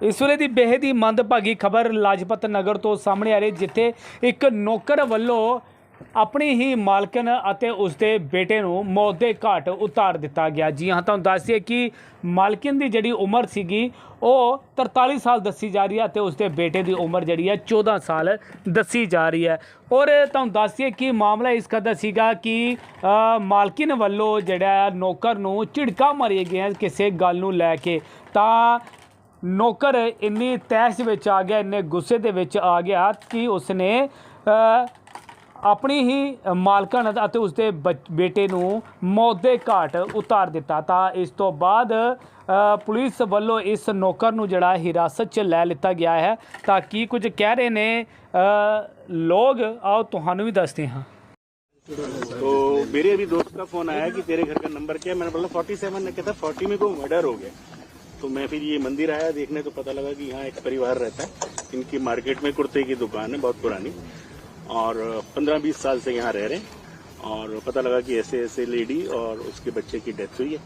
इस वेले दी बेहद ही मंदभागी खबर लाजपत नगर तो सामने आ रही, जिथे एक नौकर वल्लों अपनी ही मालकन ਅਤੇ ਉਸਦੇ बेटे ਨੂੰ मौत ਦੇ घाट उतार दिता गया। जी हाँ, ਤੁਹਾਨੂੰ ਦੱਸ ਦਈਏ कि मालकिन ਦੀ ਜਿਹੜੀ ਉਮਰ ਸੀਗੀ ਉਹ 43 ਸਾਲ ਦੱਸੀ ਜਾ ਰਹੀ ਹੈ ਅਤੇ ਉਸਦੇ ਬੇਟੇ ਦੀ ਉਮਰ ਜਿਹੜੀ ਹੈ 14 ਸਾਲ ਦੱਸੀ ਜਾ ਰਹੀ ਹੈ। ਔਰ ਤੁਹਾਨੂੰ ਦੱਸ ਦਈਏ ਕਿ ਮਾਮਲਾ ਇਸ ਕਦਰ ਸੀਗਾ ਕਿ ਮਾਲਕਿਨ ਵੱਲੋਂ ਜਿਹੜਾ ਨੌਕਰ ਨੂੰ ਝਿੜਕਾਂ ਮਾਰੀਆਂ ਗਈਆਂ ਕਿਸੇ ਗੱਲ ਨੂੰ ਲੈ ਕੇ, ਤਾਂ नौकर इन्नी तैश विच आ गया, इन्ने गुस्से दे विच आ गया कि उसने अपनी ही मालकन अते उसदे बेटे नूं मौत दे घाट उतार दिता। तां इस तो बाद पुलिस वल्लों इस नौकर नूं जिहड़ा हिरासत च लै लिता गया है। तां की कुछ कह रहे ने लोग, आओ तुहानूं भी दसदे हां। तो मेरे अभी दोस्त का फोन आया कि तेरे घर का नंबर क्या है। मैंने बोला 47। ने कहता 40 में को मर्डर हो गया। तो मैं फिर ये मंदिर आया देखने, तो पता लगा कि यहाँ एक परिवार रहता है। इनकी मार्केट में कुर्ते की दुकान है बहुत पुरानी, और 15-20 साल से यहाँ रह रहे हैं। और पता लगा कि ऐसे ऐसे लेडी और उसके बच्चे की डेथ हुई है।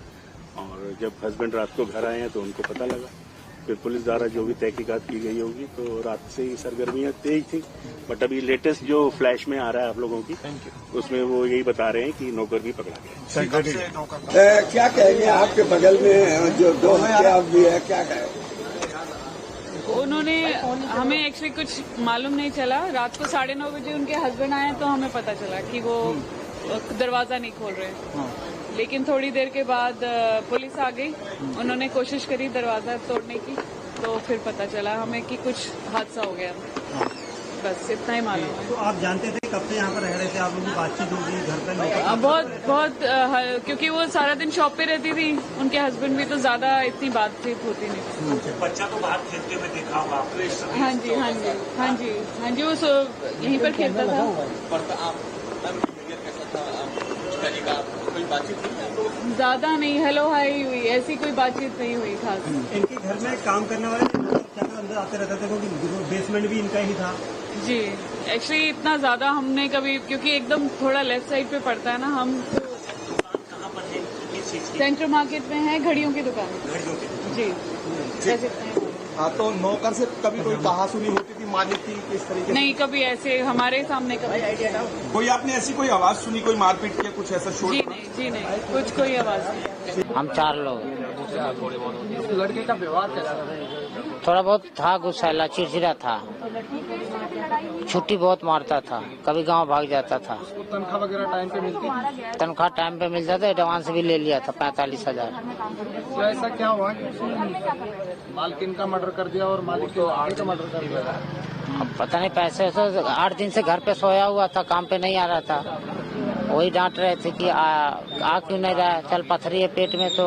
और जब हस्बैंड रात को घर आए हैं तो उनको पता लगा। फिर पुलिस द्वारा जो भी तहकीकात की गई होगी, तो रात से ही सरगर्मियां तेज थी। बट अभी लेटेस्ट जो फ्लैश में आ रहा है आप लोगों की, उसमें वो यही बता रहे हैं कि नौकर भी पकड़ा गया। क्या कहेंगे आपके बगल में जो दो हत्या हुई है, क्या कहेंगे? उन्होंने हमें एक्चुअली कुछ मालूम नहीं चला। रात को 9:30 बजे उनके हस्बैंड आए तो हमें पता चला कि वो दरवाजा नहीं खोल रहे। लेकिन थोड़ी देर के बाद पुलिस आ गई, उन्होंने कोशिश करी दरवाजा तोड़ने की, तो फिर पता चला हमें कि कुछ हादसा हो गया। बस इतना ही मालूम है। तो आप जानते थे कब से यहाँ पर रह रहे थे? आप लोगों की बातचीत होगी घर पे? बहुत क्योंकि वो सारा दिन शॉप पे रहती थी, उनके हस्बैंड भी, तो ज्यादा इतनी बातचीत होती नहीं थी। बच्चा तो बाहर खेलते हुए देखा होगा आपने? हाँ जी हाँ जी हाँ जी हाँ जी, वो यहीं पर खेलता था। ज्यादा नहीं, हेलो हाय हुई, ऐसी कोई बातचीत नहीं हुई खास। इनके घर में काम करने वाले क्या अंदर आते रहते थे, क्योंकि बेसमेंट भी इनका ही था? जी, एक्चुअली इतना ज्यादा हमने कभी, क्योंकि एकदम थोड़ा लेफ्ट साइड पे पड़ता है ना, हम कहाँ पर है? किस चीज की? सेंट्रल मार्केट में है, घड़ियों की दुकान। घड़ियों की? जी, बस इतना ही। हाँ, तो नौकर से कभी कोई कहासुनी होती थी, मालिक की किस तरीके से? नहीं, कभी ऐसे हमारे सामने कभी आइडिया था। कोई आपने ऐसी कोई आवाज सुनी, कोई मारपीट किया, कुछ ऐसा शोर? जी नहीं, कुछ कोई आवाज नहीं। हम 4 लोग। लड़के का व्यवहार कैसा था? थोड़ा बहुत था गुस्सैला, चिड़चिड़ा था, छुट्टी बहुत मारता था, कभी गांव भाग जाता था। तनख्वाह वगैरह टाइम पे मिलती? तनख्वाह टाइम पे मिलता था, एडवांस भी ले लिया था 45,000। तो ऐसा क्या हुआ कि मालकिन का मर्डर कर दिया और मालिक के आगे का मर्डर कर दिया? अब पता नहीं, पैसे 8 दिन से घर पे सोया हुआ था, काम पे नहीं आ रहा था। वही डांट रहे थे कि आ क्यों नहीं रहा है, चल पथरी है पेट में तो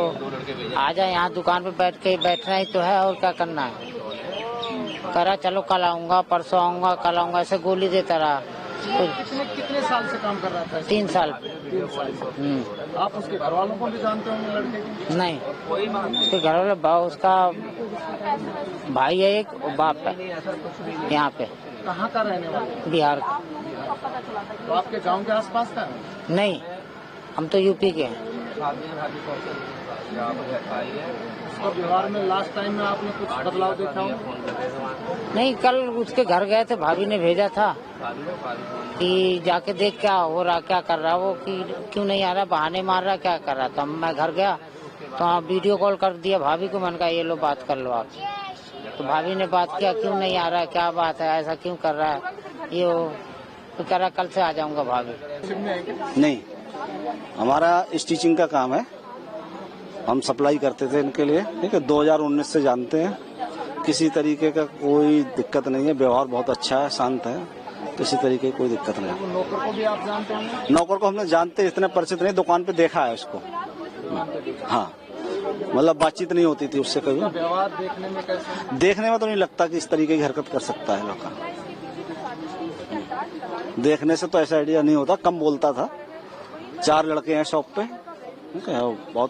आ जा, यहाँ दुकान पे बैठ के बैठना ही तो है, और क्या करना है। कह रहा चलो कल आऊंगा, परसों आऊंगा, कल आऊंगा, ऐसे गोली देता रहा। कितने साल से काम कर रहा था? 3 साल। 3 साल। आप उसके घर वालों को भी जानते होंगे लड़के की? नहीं, उसके घर वाले, उसका भाई है एक, बाप है यहाँ पे। कहाँ का रहने वाला? बिहार का। तो आपके गांव के आसपास का? नहीं, हम तो यूपी के हैं। उसका व्यवहार में लास्ट टाइम में आपने कुछ बदलाव देखा हो? नहीं, कल उसके घर गए थे, भाभी ने भेजा था कि जाके देख क्या हो रहा, क्या कर रहा वो, कि क्यों नहीं आ रहा, बहाने मार रहा, क्या कर रहा। तो मैं घर गया तो वीडियो कॉल कर दिया भाभी को, मैंने कहा ये लो बात कर लो आप। तो भाभी ने बात किया, क्यों नहीं आ रहा है, क्या बात है, ऐसा क्यों कर रहा है ये वो। तो कह रहा कल से आ जाऊंगा भाभी। नहीं, हमारा स्टिचिंग का काम है, हम सप्लाई करते थे इनके लिए, ठीक है। 2019 से जानते हैं, किसी तरीके का कोई दिक्कत नहीं है, व्यवहार बहुत अच्छा है, शांत है, किसी तरीके की कोई दिक्कत नहीं है। नौकर को भी आप जानते हैं? नौकर को हमने जानते, इतने परिचित नहीं, दुकान पे देखा है उसको। हाँ, मतलब बातचीत नहीं होती थी उससे कभी। व्यवहार देखने में कैसा? देखने में तो नहीं लगता कि इस तरीके की हरकत कर सकता है लड़का। देखने से तो ऐसा आइडिया नहीं होता, कम बोलता था। 4 लड़के हैं शॉप पे, ठीक है, बहुत